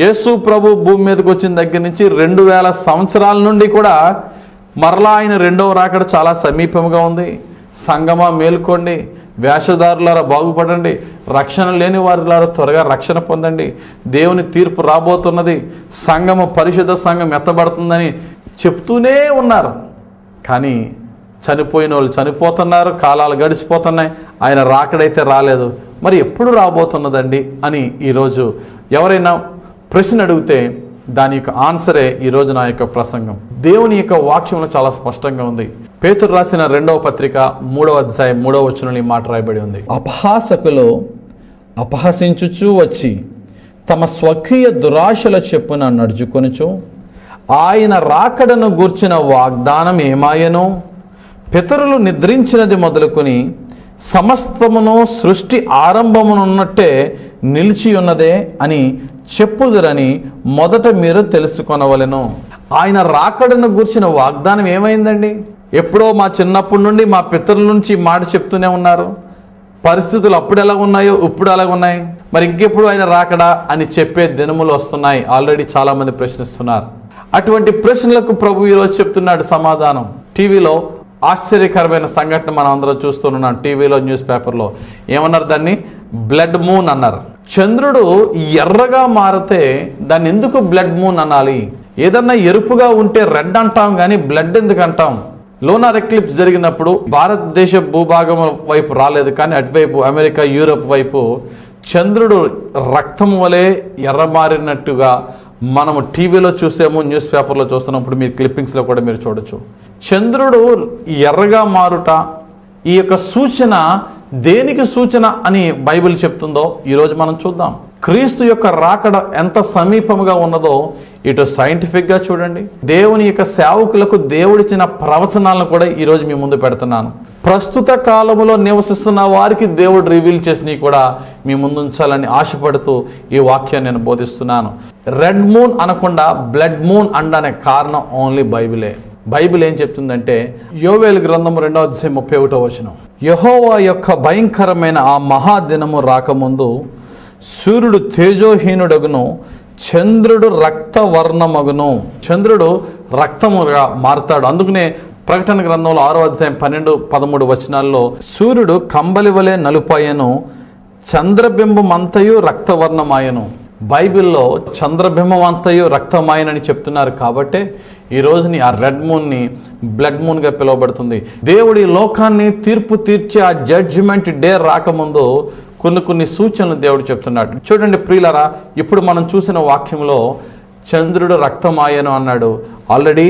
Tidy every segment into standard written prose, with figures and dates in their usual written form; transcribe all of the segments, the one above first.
యేసు ప్రభు భూమి మీదకి వచ్చిన దగ్గర నుంచి 2000 సంవత్సరాల నుండి కూడా మరలా ఆయన రెండవ రాకడ చాలా సమీపంగా ఉంది. సంగమా మేల్కోండి, వేషధారులారా బాగుపడండి, రక్షణ లేని వారిలారా త్వరగా రక్షణ పొందండి, దేవుని తీర్పు రాబోతున్నది, సంఘము పరిశుద్ధ సంఘం ఎత్తబడుతుందని చెప్తూనే ఉన్నారు. కానీ చనిపోయిన వాళ్ళు చనిపోతున్నారు, కాలాలు గడిచిపోతున్నాయి, ఆయన రాకడైతే రాలేదు. మరి ఎప్పుడు రాబోతున్నదండి అని ఈరోజు ఎవరైనా ప్రశ్న అడిగితే దాని యొక్క ఆన్సరే ఈరోజు నా యొక్క ప్రసంగం. దేవుని యొక్క వాక్యంలో చాలా స్పష్టంగా ఉంది. పేతురు రాసిన 2వ పత్రిక 3వ అధ్యాయం 3వ వచనంలో ఈ మాట రాయబడి ఉంది. అపహాసకులు అపహసించుచూ వచ్చి తమ స్వకీయ దురాశల చెప్పున నడుచుకొనుచు ఆయన రాకడను గూర్చిన వాగ్దానం ఏమాయనో, పితరులు నిద్రించినది మొదలుకొని సమస్తమును సృష్టి ఆరంభమునున్నట్టే నిలిచి ఉన్నదే అని చెప్పుదురని మొదట మీరు తెలుసుకొనవలెను. ఆయన రాకడను గూర్చిన వాగ్దానం ఏమైందండి? ఎప్పుడో మా చిన్నప్పటి నుండి మా పితరుల నుంచి మాట చెప్తూనే ఉన్నారు. పరిస్థితులు అప్పుడు ఎలా ఉన్నాయో ఇప్పుడు అలాగ ఉన్నాయి. మరి ఇంకెప్పుడు ఆయన రాకడా అని చెప్పే దినములు వస్తున్నాయి. ఆల్రెడీ చాలామంది ప్రశ్నిస్తున్నారు. అటువంటి ప్రశ్నలకు ప్రభు ఈరోజు చెప్తున్నాడు సమాధానం. టీవీలో ఆశ్చర్యకరమైన సంఘటన మనం అందరం చూస్తున్నాం. టీవీలో, న్యూస్ పేపర్లో ఏమన్నారు? దాన్ని బ్లడ్ మూన్ అన్నారు. చంద్రుడు ఎర్రగా మారితే దాన్ని ఎందుకు బ్లడ్ మూన్ అనాలి? ఏదన్నా ఎరుపుగా ఉంటే రెడ్ అంటాం, కానీ బ్లడ్ ఎందుకు అంటాం? లోనార్ ఎక్లిప్స్ జరిగినప్పుడు భారతదేశ భూభాగం వైపు రాలేదు, కానీ అటువైపు అమెరికా, యూరోప్ వైపు చంద్రుడు రక్తం వలె ఎర్రమారినట్టుగా మనము టీవీలో చూసాము, న్యూస్ పేపర్లో చూస్తున్నప్పుడు మీరు క్లిప్పింగ్స్లో కూడా మీరు చూడొచ్చు. చంద్రుడు ఎర్రగా మారుట ఈ యొక్క సూచన దేనికి సూచన అని బైబిల్ చెప్తుందో ఈరోజు మనం చూద్దాం. క్రీస్తు యొక్క రాకడ ఎంత సమీపముగా ఉన్నదో ఇటు సైంటిఫిక్గా చూడండి. దేవుని యొక్క సేవకులకు దేవుడిచ్చిన ప్రవచనాలను కూడా ఈరోజు మీ ముందు పెడుతున్నాను. ప్రస్తుత కాలంలో నివసిస్తున్న వారికి దేవుడు రివీల్ చేసినవి కూడా మీ ముందు ఉంచాలని ఆశపడుతూ ఈ వాక్యాన్ని నేను బోధిస్తున్నాను. రెడ్ మూన్ అనకుండా బ్లడ్ మూన్ అనడానికి కారణం ఓన్లీ బైబిలే. బైబిల్ ఏం చెప్తుందంటే, యోవేలు గ్రంథము 2వ అధ్యాయం 31వ వచనం, యెహోవా యొక్క భయంకరమైన ఆ మహాదినము రాకముందు సూర్యుడు తేజోహీనుడగును, చంద్రుడు రక్తవర్ణమగును. చంద్రుడు రక్తముగా మారుతాడు. అందుకనే ప్రకటన గ్రంథంలో 6వ అధ్యాయం 12, 13 వచనాల్లో సూర్యుడు కంబలి వలె నలుపాయను, చంద్రబింబం అంతయు రక్తవర్ణమాయను. బైబిల్లో చంద్రబింబం అంతయు రక్తమాయనని చెప్తున్నారు. కాబట్టే ఈ రోజుని ఆ రెడ్ మూన్ని బ్లడ్ మూన్గా పిలువబడుతుంది. దేవుడి లోకాన్ని తీర్పు తీర్చే ఆ జడ్జిమెంట్ డే రాకముందు కొన్ని సూచనలు దేవుడు చెప్తున్నాడు. చూడండి ప్రియులారా, ఇప్పుడు మనం చూసిన వాక్యంలో చంద్రుడు రక్తమాయను అన్నాడు. ఆల్రెడీ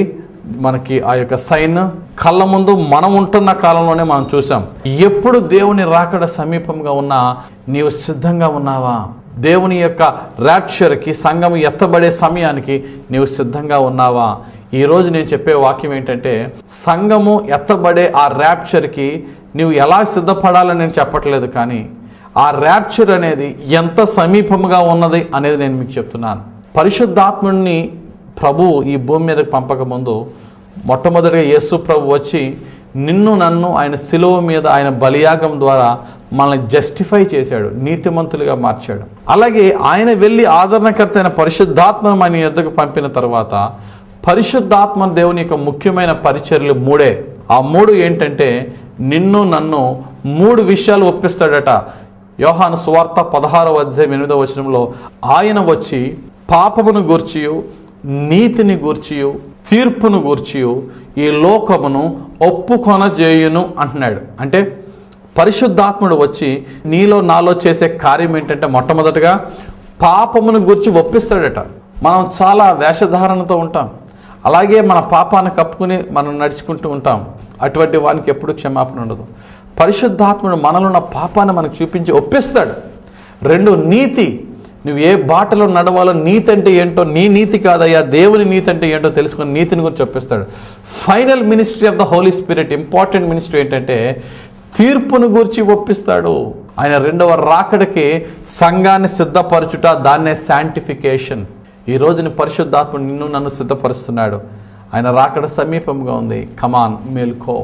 మనకి ఆ యొక్క సైన్ కళ్ళ ముందు మనం ఉంటున్న కాలంలోనే మనం చూసాం. ఎప్పుడు దేవుని రాకడ సమీపంగా ఉన్నా నీవు సిద్ధంగా ఉన్నావా? దేవుని యొక్క ర్యాప్చర్కి, సంఘం ఎత్తబడే సమయానికి నీవు సిద్ధంగా ఉన్నావా? ఈరోజు నేను చెప్పే వాక్యం ఏంటంటే, సంఘము ఎత్తబడే ఆ ర్యాప్చర్కి నువ్వు ఎలా సిద్ధపడాలని నేను చెప్పట్లేదు, కానీ ఆ ర్యాప్చర్ అనేది ఎంత సమీపంగా ఉన్నది అనేది నేను మీకు చెప్తున్నాను. పరిశుద్ధాత్ముడిని ప్రభు ఈ భూమి మీదకి పంపకముందు మొట్టమొదటిగా యేసు ప్రభు వచ్చి నిన్ను నన్ను ఆయన శిలువ మీద ఆయన బలియాగం ద్వారా మనల్ని జస్టిఫై చేశాడు, నీతిమంతులుగా మార్చాడు. అలాగే ఆయన వెళ్ళి ఆదరణకర్త అయిన పరిశుద్ధాత్మను మన యొద్దకు పంపిన తర్వాత పరిశుద్ధాత్మ దేవుని యొక్క ముఖ్యమైన పరిచర్యలు 3. ఆ 3 ఏంటంటే, నిన్ను నన్ను 3 విషయాలు ఒప్పిస్తాడట. యోహాను సువార్త 16వ అధ్యాయం 8వ వచనంలో ఆయన వచ్చి పాపమును గూర్చియు, నీతిని గూర్చియు, తీర్పును గూర్చియు ఈ లోకమును ఒప్పుకొనజేయును అంటున్నాడు. అంటే పరిశుద్ధాత్ముడు వచ్చి నీలో నాలో చేసే కార్యం ఏంటంటే, మొట్టమొదటిగా పాపమును గూర్చి ఒప్పిస్తాడట. మనం చాలా వేషధారణతో ఉంటాం, అలాగే మన పాపాన్ని కప్పుకుని మనం నడుచుకుంటూ ఉంటాం. అటువంటి వానికి ఎప్పుడు క్షమాపణ ఉండదు. పరిశుద్ధాత్ముడు మనలో ఉన్న పాపాన్ని మనకు చూపించి ఒప్పిస్తాడు. 2 నీతి, నువ్వు ఏ బాటలో నడవాలో, నీతి అంటే ఏంటో, నీ నీతి కాదయ్యా దేవుని నీతి అంటే ఏంటో తెలుసుకొని నీతిని గురించి ఒప్పిస్తాడు. Final ministry of the Holy Spirit, important ministry ఏంటంటే తీర్పును గూర్చి ఒప్పిస్తాడు. ఆయన రెండవ రాకడకి సంఘాన్ని సిద్ధపరచుట, దాన్నే శాంటిఫికేషన్. ఈ రోజుని పరిశుద్ధాత్ముడు నిన్ను నన్ను సిద్ధపరుస్తున్నాడు. ఆయన రాకడ సమీపంగా ఉంది. కమాన్, మేల్కో.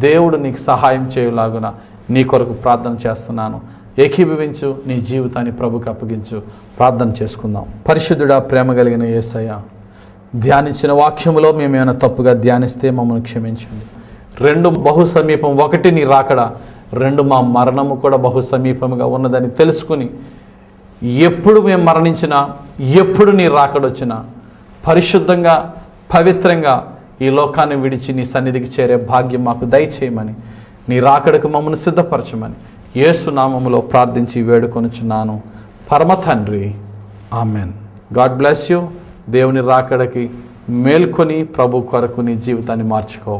దేవుడు నీకు సహాయం చేయలాగున నీ కొరకు ప్రార్థన చేస్తున్నాను. ఏకీభవించు, నీ జీవితాన్ని ప్రభుకి అప్పగించు. ప్రార్థన చేసుకుందాం. పరిశుద్ధుడా, ప్రేమ కలిగిన యేసయ్య, ధ్యానించిన వాక్యములో మేము ఏమైనా తప్పుగా ధ్యానిస్తే మమ్మల్ని క్షమించండి. 2 బహు సమీపం, 1 నీ రాకడ, 2 మా మరణము కూడా బహు సమీపముగా ఉన్నదని తెలుసుకుని ఎప్పుడు మేము మరణించినా, ఎప్పుడు నీ రాకడొచ్చినా పరిశుద్ధంగా, పవిత్రంగా ఈ లోకాన్ని విడిచి నీ సన్నిధికి చేరే భాగ్యం మాకు దయచేయమని, నీ రాకడకు మమ్మల్ని సిద్ధపరచమని యేసు నామములో ప్రార్థించి వేడుకొనుచున్నాను పరమ తండ్రి. ఆమెన్. God bless you. దేవుని రాకడకి మేల్కొని ప్రభు కొరకు నీ జీవితాన్ని మార్చుకో.